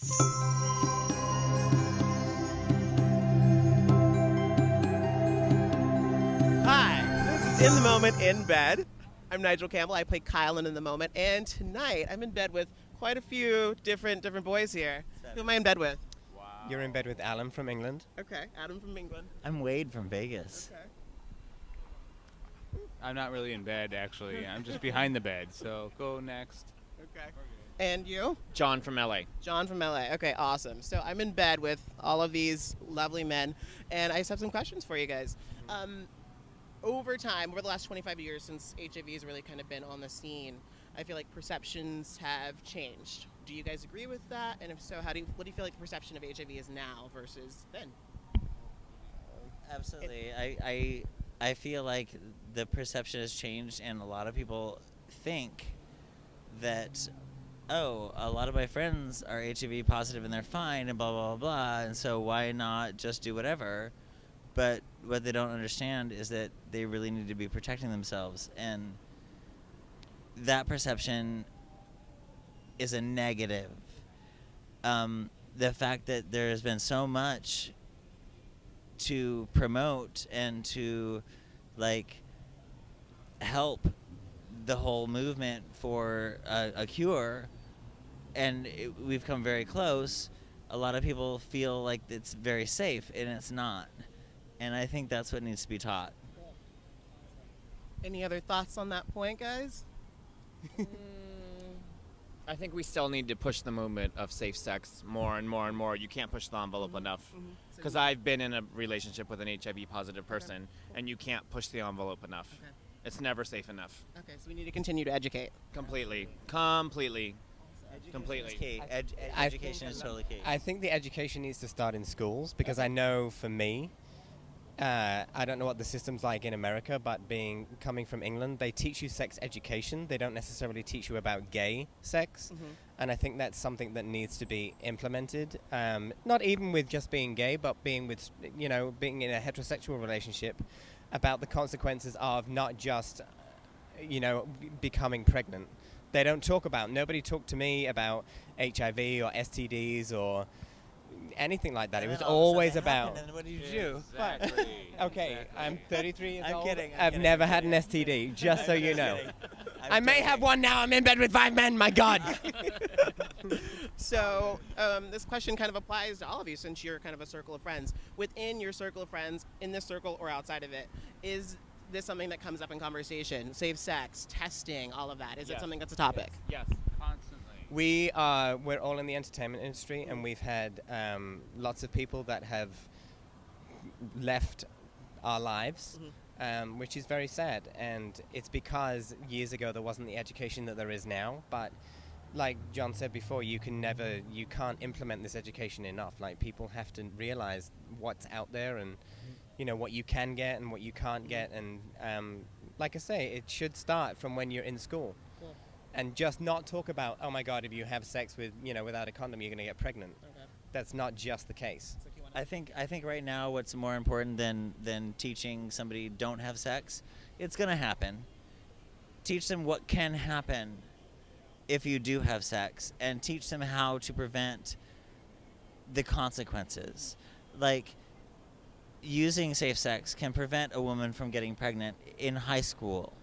Hi, this is In the Moment in Bed. I'm Nigel Campbell. I play Kyle in The Moment, and tonight I'm in bed with quite a few different boys here. Who am I in bed with? Wow. You're in bed with Alan from England. Okay, Adam from England. I'm Wade from Vegas. Okay. I'm not really in bed, actually. I'm just behind the bed, so go next. Okay. And you? John from LA. John from LA. Okay, awesome. So I'm in bed with all of these lovely men, and I just have some questions for you guys. Over time, over the last 25 years since HIV has really kind of been on the scene, I feel like perceptions have changed. Do you guys agree with that? And if so, what do you feel like the perception of HIV is now versus then? Absolutely. I feel like the perception has changed, and a lot of people think that, oh, a lot of my friends are HIV positive and they're fine and blah, blah, blah, blah, and so why not just do whatever? But what they don't understand is that they really need to be protecting themselves, and that perception is a negative. The fact that there has been so much to promote and to help the whole movement for a cure, and we've come very close. A lot of people feel like it's very safe, and it's not, and I think that's what needs to be taught. Any other thoughts on that point, guys? I think we still need to push the movement of safe sex more and more and more. You can't push the envelope enough. Because I've been in a relationship with an HIV positive person, and you can't push the envelope enough. Okay. It's never safe enough. Okay, so we need to continue to educate. Completely. Key. Education is totally key. I think the education needs to start in schools, because I know for me, I don't know what the system's like in America, but coming from England, they teach you sex education. They don't necessarily teach you about gay sex. And I think that's something that needs to be implemented. Not even with just being gay, but being in a heterosexual relationship, about the consequences of not just, becoming pregnant. They don't nobody talked to me about HIV or STDs or anything like that. It was always about. And what do you do? Exactly. Okay, I'm 33 years I'm old. kidding. I've never had an STD, just so you know. I may have one now. I'm in bed with 5 men. My God. So this question kind of applies to all of you, since you're kind of a circle of friends. Within your circle of friends, in this circle or outside of it, is this something that comes up in conversation? Safe sex, testing, all of that. Is it something that's a topic? Yes. Constantly. We're all in the entertainment industry, and we've had lots of people that have left our lives, which is very sad. And it's because years ago there wasn't the education that there is now. But like John said before, you can't implement this education enough. Like, people have to realize what's out there, and what you can get and what you can't get. And like I say, it should start from when you're in school. Cool. And just not talk about, oh my God, if you have sex without a condom, you're going to get pregnant. Okay. That's not just the case. I think right now what's more important than teaching somebody don't have sex, it's going to happen. Teach them what can happen if you do have sex, and teach them how to prevent the consequences. Like, using safe sex can prevent a woman from getting pregnant in high school,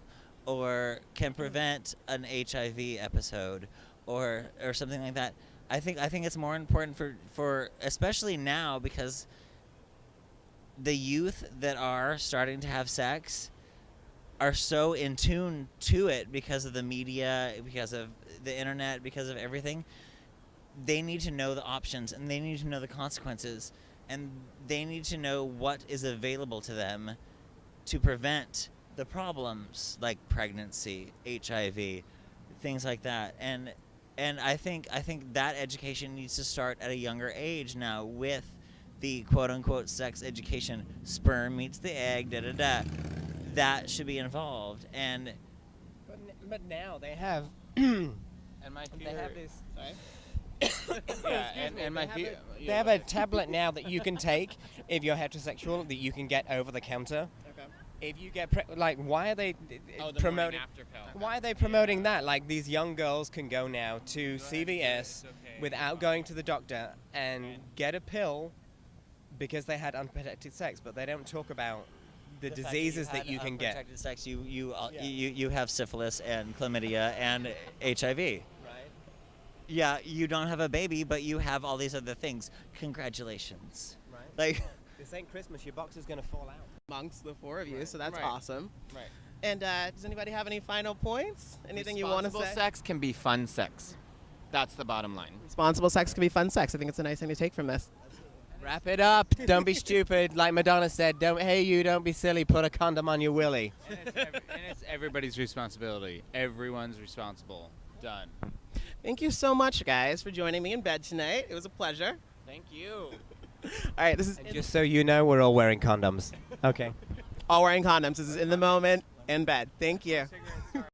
or can prevent an HIV episode, or something like that. I think it's more important for especially now, because the youth that are starting to have sex are so in tune to it because of the media, because of the internet, because of everything. They need to know the options, and they need to know the consequences, and they need to know what is available to them to prevent the problems like pregnancy, HIV, things like that. And I think that education needs to start at a younger age now, with the quote-unquote sex education. Sperm meets the egg, da-da-da. That should be involved. And but now they have And my they fear. have this. Sorry. and my fear. They have a tablet now that you can take if you're heterosexual, that you can get over the counter. Okay. if you get why are they Oh, the promoting? morning after pill. Why are they promoting that? Like, these young girls can go now to CVS It's okay. without going to the doctor and get a pill because they had unprotected sex, but they don't talk about the fact diseases that that you can get. Unprotected sex, you have syphilis and chlamydia and HIV. Right. Yeah, you don't have a baby, but you have all these other things. Congratulations. Right. Like, This ain't Christmas. Your box is gonna fall out. Amongst the four of you, Right. so that's Right. awesome. Right. And does anybody have any final points? Anything you want to say? Responsible sex can be fun sex. That's the bottom line. Responsible sex can be fun sex. I think it's a nice thing to take from this. Wrap it up. Don't be stupid. Like Madonna said, don't be silly. Put a condom on your willy. And it's everybody's responsibility. Everyone's responsible. Done. Thank you so much, guys, for joining me in bed tonight. It was a pleasure. Thank you. All right, this is And just so you know, we're all wearing condoms. Okay. all wearing condoms. This is In the Moment in bed. Thank you.